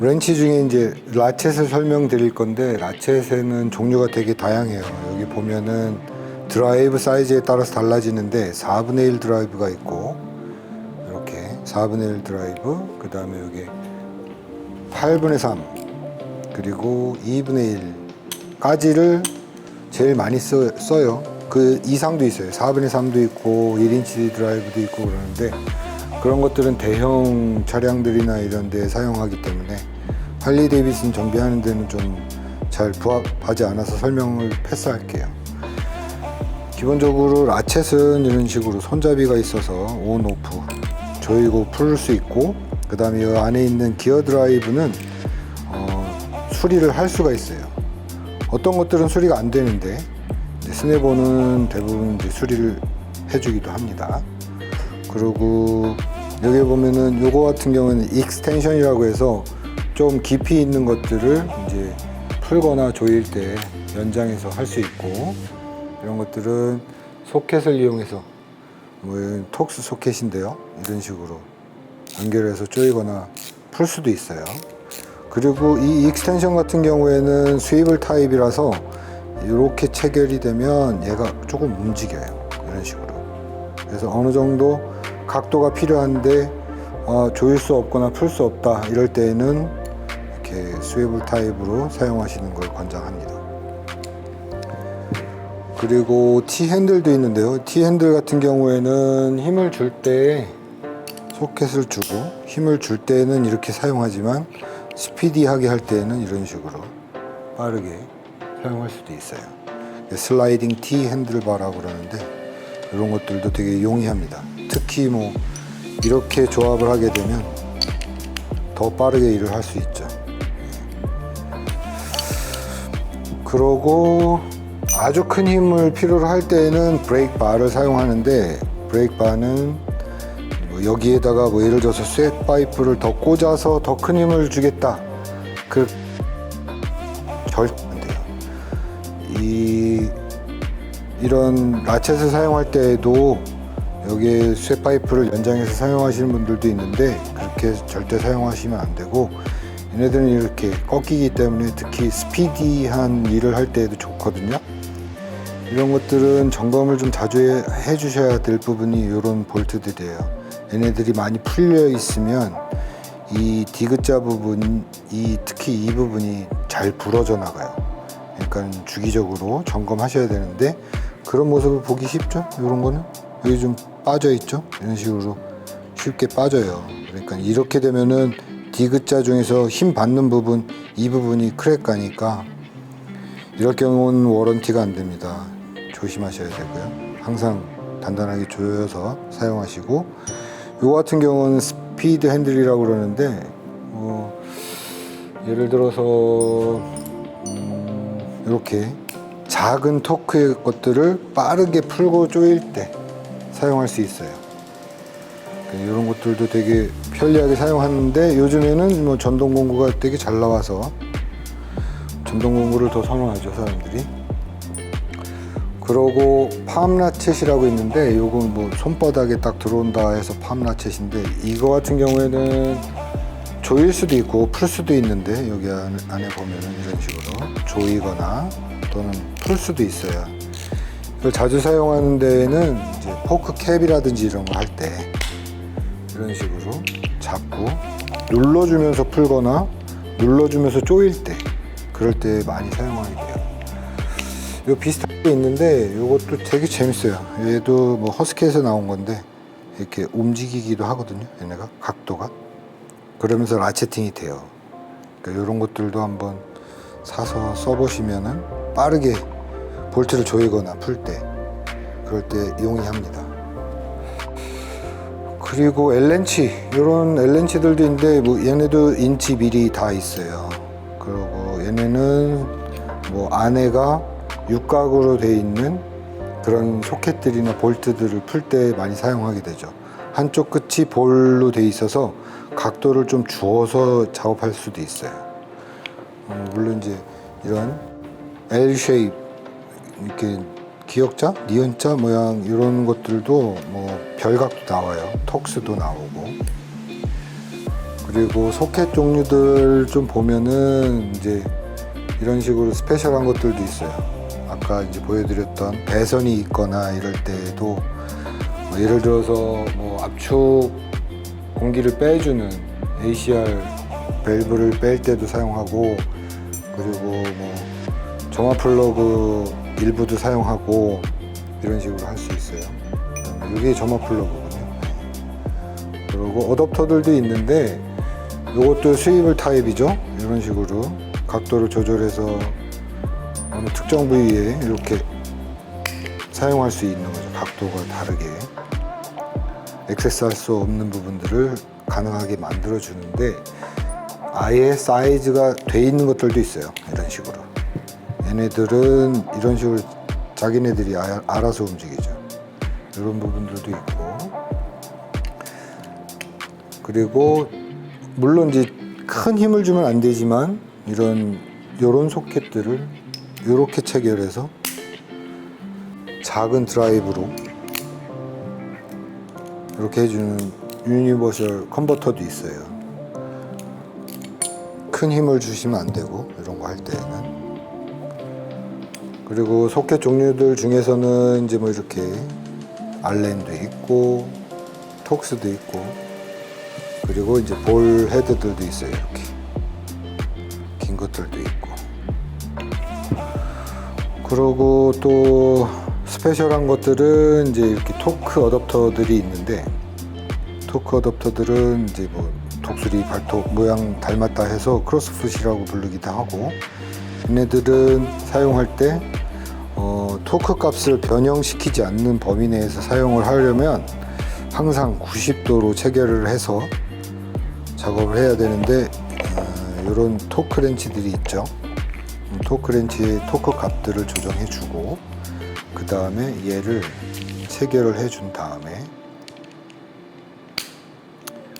렌치 중에 이제 라쳇을 설명드릴 건데, 라쳇에는 종류가 되게 다양해요. 여기 보면은 드라이브 사이즈에 따라서 달라지는데 4분의 1 드라이브가 있고, 이렇게 4분의 1 드라이브, 그 다음에 여기 8분의 3, 그리고 2분의 1까지를 제일 많이 써요. 그 이상도 있어요. 4분의 3도 있고 1인치 드라이브도 있고 그러는데, 그런 것들은 대형 차량들이나 이런 데 사용하기 때문에 할리 데이비슨 정비하는 데는 좀 잘 부합하지 않아서 설명을 패스할게요. 기본적으로 라쳇은 이런 식으로 손잡이가 있어서 온, 오프, 조이고 풀 수 있고, 그 다음에 이 안에 있는 기어 드라이브는 수리를 할 수가 있어요. 어떤 것들은 수리가 안 되는데 스네보는 대부분 이제 수리를 해주기도 합니다. 그리고 여기 보면은 요거 같은 경우는 익스텐션이라고 해서 좀 깊이 있는 것들을 이제 풀거나 조일 때 연장해서 할 수 있고, 이런 것들은 소켓을 이용해서 뭐 톡스 소켓인데요, 이런 식으로 연결해서 조이거나 풀 수도 있어요. 그리고 이 익스텐션 같은 경우에는 스위블 타입이라서 이렇게 체결이 되면 얘가 조금 움직여요, 이런 식으로. 그래서 어느 정도 각도가 필요한데 조일 수 없거나 풀 수 없다 이럴 때에는 이렇게 스위블 타입으로 사용하시는 걸 권장합니다. 그리고 T-핸들도 있는데요, T-핸들 같은 경우에는 힘을 줄 때 소켓을 주고, 힘을 줄 때는 이렇게 사용하지만 스피디하게 할 때는 이런 식으로 빠르게 사용할 수도 있어요. 슬라이딩 T-핸들바라고 그러는데, 이런 것들도 되게 용이합니다. 특히 뭐 이렇게 조합을 하게 되면 더 빠르게 일을 할 수 있죠. 그러고 아주 큰 힘을 필요로 할 때에는 브레이크 바를 사용하는데, 브레이크 바는 뭐 여기에다가 뭐 예를 들어서 쇠 파이프를 더 꽂아서 더 큰 힘을 주겠다, 그 절대 안 돼요. 이런 라쳇을 사용할 때에도 여기에 쇠 파이프를 연장해서 사용하시는 분들도 있는데, 그렇게 절대 사용하시면 안 되고, 얘네들은 이렇게 꺾이기 때문에 특히 스피디한 일을 할 때에도 좋거든요. 이런 것들은 점검을 좀 자주 해 주셔야 될 부분이 이런 볼트들이에요. 얘네들이 많이 풀려 있으면 이 디귿자 부분, 특히 이 부분이 잘 부러져 나가요. 그러니까 주기적으로 점검하셔야 되는데, 그런 모습을 보기 쉽죠? 이런 거는 여기 좀 빠져 있죠? 이런 식으로 쉽게 빠져요. 그러니까 이렇게 되면은 디귿자 중에서 힘 받는 부분, 이 부분이 크랙 가니까 이럴 경우는 워런티가 안 됩니다. 조심하셔야 되고요. 항상 단단하게 조여서 사용하시고, 요 같은 경우는 스피드 핸들이라고 그러는데, 예를 들어서 이렇게 작은 토크의 것들을 빠르게 풀고 조일 때 사용할 수 있어요. 이런 것들도 되게 편리하게 사용하는데, 요즘에는 뭐 전동 공구가 되게 잘 나와서 전동 공구를 더 선호하죠, 사람들이. 그러고 팜 라쳇이라고 있는데, 요건 뭐 손바닥에 딱 들어온다 해서 팜 라쳇인데, 이거 같은 경우에는 조일 수도 있고 풀 수도 있는데, 여기 안에 보면은 이런 식으로 조이거나 또는 풀 수도 있어요. 이걸 자주 사용하는 데에는 이제 포크 캡이라든지 이런 거 할 때 이런 식으로 잡고 눌러주면서 풀거나 눌러주면서 조일 때, 그럴 때 많이 사용하게 돼요. 요 비슷한 게 있는데 이것도 되게 재밌어요. 얘도 뭐 허스키에서 나온 건데 이렇게 움직이기도 하거든요, 얘네가 각도가. 그러면서 라쳇팅이 돼요. 그러니까 이런 것들도 한번 사서 써보시면은 빠르게 볼트를 조이거나 풀 때, 그럴 때 용이합니다. 그리고 L렌치, 이런 L렌치들도 있는데 뭐 얘네도 인치 미리 다 있어요. 그리고 얘네는 뭐 안에가 육각으로 되어 있는 그런 소켓들이나 볼트들을 풀 때 많이 사용하게 되죠. 한쪽 끝이 볼로 되어 있어서 각도를 좀 주어서 작업할 수도 있어요. 물론 이제 이런 L 쉐입, 이렇게 기역자, 니은자 모양 이런 것들도 뭐 별각도 나와요. 톡스도 나오고. 그리고 소켓 종류들 좀 보면은 이제 이런 식으로 스페셜한 것들도 있어요. 아까 이제 보여드렸던 배선이 있거나 이럴 때에도 뭐 예를 들어서 뭐 압축 공기를 빼주는 ACR 밸브를 뺄 때도 사용하고, 그리고 뭐 점화 플러그 일부도 사용하고 이런 식으로 할 수 있어요. 이게 점화 플러그군요. 그리고 어댑터들도 있는데 이것도 스위블 타입이죠. 이런 식으로 각도를 조절해서 어느 특정 부위에 이렇게 사용할 수 있는 거죠. 각도가 다르게 액세스할 수 없는 부분들을 가능하게 만들어 주는데, 아예 사이즈가 돼 있는 것들도 있어요. 이런 식으로 얘네들은 이런 식으로 자기네들이 알아서 움직이죠. 이런 부분들도 있고, 그리고 물론 이제 큰 힘을 주면 안 되지만 이런 소켓들을 이렇게 체결해서 작은 드라이브로 이렇게 해주는 유니버설 컨버터도 있어요. 큰 힘을 주시면 안 되고 이런 거 할 때는. 그리고 소켓 종류들 중에서는 이제 뭐 이렇게 알렌도 있고 톡스도 있고, 그리고 이제 볼 헤드들도 있어요. 이렇게 긴 것들도 있고. 그리고 또 스페셜한 것들은 이제 이렇게 토크 어댑터들이 있는데, 토크 어댑터들은 이제 뭐 독수리 발톱 모양 닮았다 해서 크로스풋이라고 부르기도 하고, 얘네들은 사용할 때 토크 값을 변형시키지 않는 범위 내에서 사용을 하려면 항상 90도로 체결을 해서 작업을 해야 되는데, 이런 토크 렌치들이 있죠. 토크 렌치의 토크 값들을 조정해 주고, 그 다음에 얘를 체결을 해준 다음에,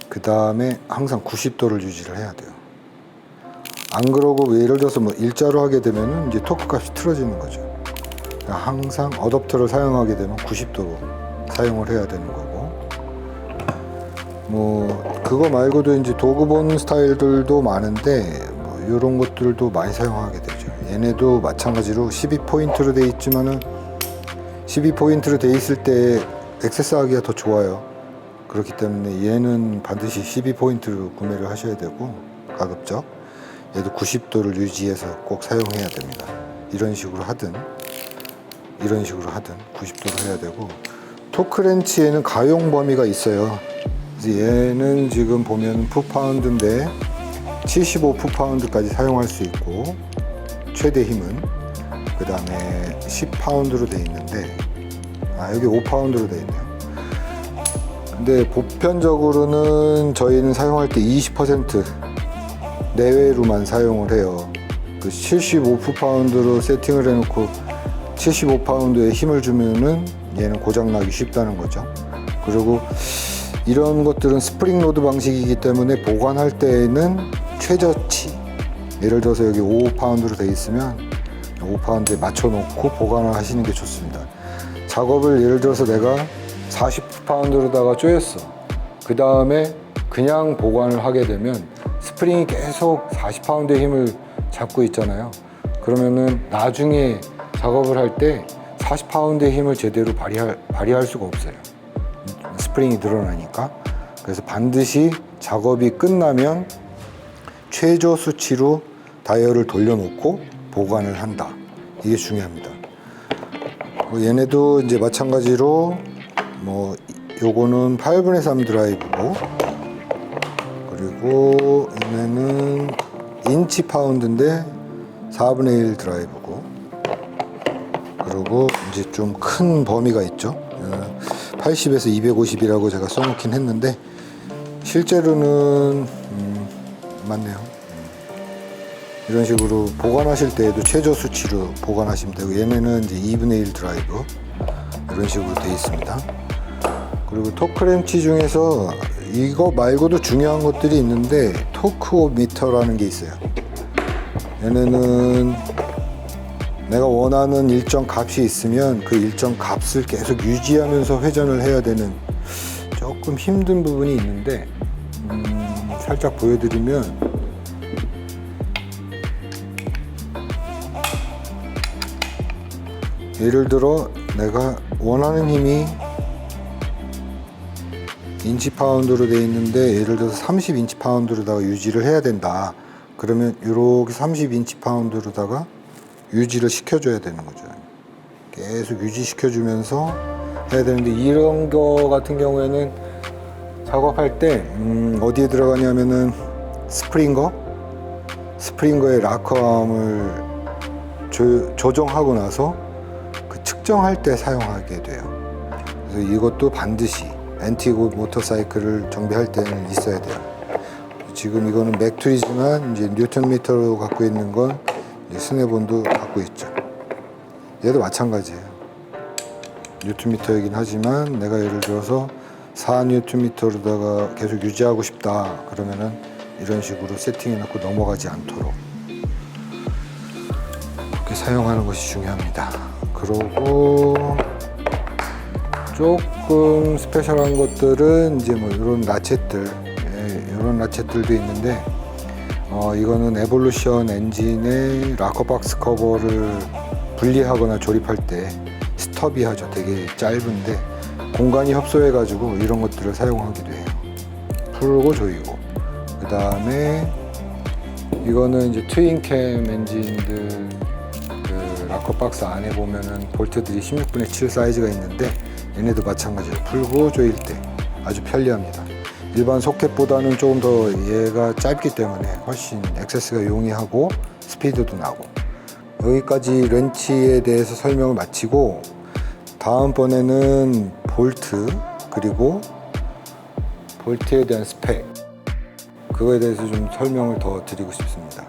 그 다음에 항상 90도를 유지를 해야 돼요. 안 그러고 예를 들어서 뭐 일자로 하게 되면 이제 토크 값이 틀어지는 거죠. 항상 어댑터를 사용하게 되면 90도로 사용을 해야 되는 거고, 뭐 그거 말고도 이제 도구본 스타일들도 많은데 뭐 이런 것들도 많이 사용하게 되죠. 얘네도 마찬가지로 12포인트로 돼 있지만은 12포인트로 돼 있을 때 액세스하기가 더 좋아요. 그렇기 때문에 얘는 반드시 12포인트로 구매를 하셔야 되고, 가급적 얘도 90도를 유지해서 꼭 사용해야 됩니다. 이런 식으로 하든 이런 식으로 하든 90도로 해야 되고, 토크렌치에는 가용 범위가 있어요. 그래서 얘는 지금 보면 푸파운드인데 75 푸파운드까지 사용할 수 있고, 최대 힘은 그 다음에 10파운드로 돼 있는데, 여기 5파운드로 돼 있네요. 근데 보편적으로는 저희는 사용할 때 20% 내외로만 사용을 해요. 그 75 푸파운드로 세팅을 해놓고 75파운드에 힘을 주면은 얘는 고장나기 쉽다는 거죠. 그리고 이런 것들은 스프링 로드 방식이기 때문에 보관할 때에는 최저치, 예를 들어서 여기 5파운드로 돼 있으면 5파운드에 맞춰 놓고 보관을 하시는 게 좋습니다. 작업을 예를 들어서 내가 40파운드로다가 쪼였어. 그 다음에 그냥 보관을 하게 되면 스프링이 계속 40파운드의 힘을 잡고 있잖아요. 그러면은 나중에 작업을 할 때 40파운드의 힘을 제대로 발휘할 수가 없어요. 스프링이 늘어나니까. 그래서 반드시 작업이 끝나면 최저 수치로 다이얼을 돌려놓고 보관을 한다. 이게 중요합니다. 얘네도 이제 마찬가지로 뭐 요거는 8분의 3 드라이브고, 그리고 얘네는 인치 파운드인데 4분의 1 드라이브고, 그리고 이제 좀 큰 범위가 있죠. 80에서 250이라고 제가 써놓긴 했는데 실제로는 맞네요. 이런 식으로 보관하실 때에도 최저 수치로 보관하시면 되고, 얘네는 이제 2분의 1 드라이브 이런 식으로 되어 있습니다. 그리고 토크렌치 중에서 이거 말고도 중요한 것들이 있는데 토크오미터라는 게 있어요. 얘네는 내가 원하는 일정 값이 있으면 그 일정 값을 계속 유지하면서 회전을 해야 되는 조금 힘든 부분이 있는데, 살짝 보여드리면 예를 들어 내가 원하는 힘이 인치 파운드로 되어 있는데 예를 들어서 30인치 파운드로다가 유지를 해야 된다. 그러면 이렇게 30인치 파운드로다가 유지를 시켜줘야 되는 거죠. 계속 유지시켜주면서 해야 되는데 이런 거 같은 경우에는 작업할 때 어디에 들어가냐면은 스프링거의 락커암을 조정하고 나서 그 측정할 때 사용하게 돼요. 그래서 이것도 반드시 앤티고 모터사이클을 정비할 때는 있어야 돼요. 지금 이거는 맥툴이지만 이제 뉴턴 미터로 갖고 있는 건 스네본도 갖고 있죠. 얘도 마찬가지예요. 뉴턴 미터이긴 하지만 내가 예를 들어서 4뉴턴 미터로다가 계속 유지하고 싶다 그러면은 이런 식으로 세팅해 놓고 넘어가지 않도록 그렇게 사용하는 것이 중요합니다. 그리고 조금 스페셜한 것들은 이제 뭐 이런 라쳇들, 이런 라쳇들도 있는데 이거는 에볼루션 엔진의 락커박스 커버를 분리하거나 조립할 때 스톱이 하죠. 되게 짧은데 공간이 협소해 가지고 이런 것들을 사용하기도 해요. 풀고 조이고. 그 다음에 이거는 이제 트윈캠 엔진들 그 락커박스 안에 보면은 볼트들이 16분의 7 사이즈가 있는데 얘네도 마찬가지예요. 풀고 조일 때 아주 편리합니다. 일반 소켓보다는 조금 더 얘가 짧기 때문에 훨씬 액세스가 용이하고 스피드도 나고. 여기까지 렌치에 대해서 설명을 마치고 다음번에는 볼트 그리고 볼트에 대한 스펙 그거에 대해서 좀 설명을 더 드리고 싶습니다.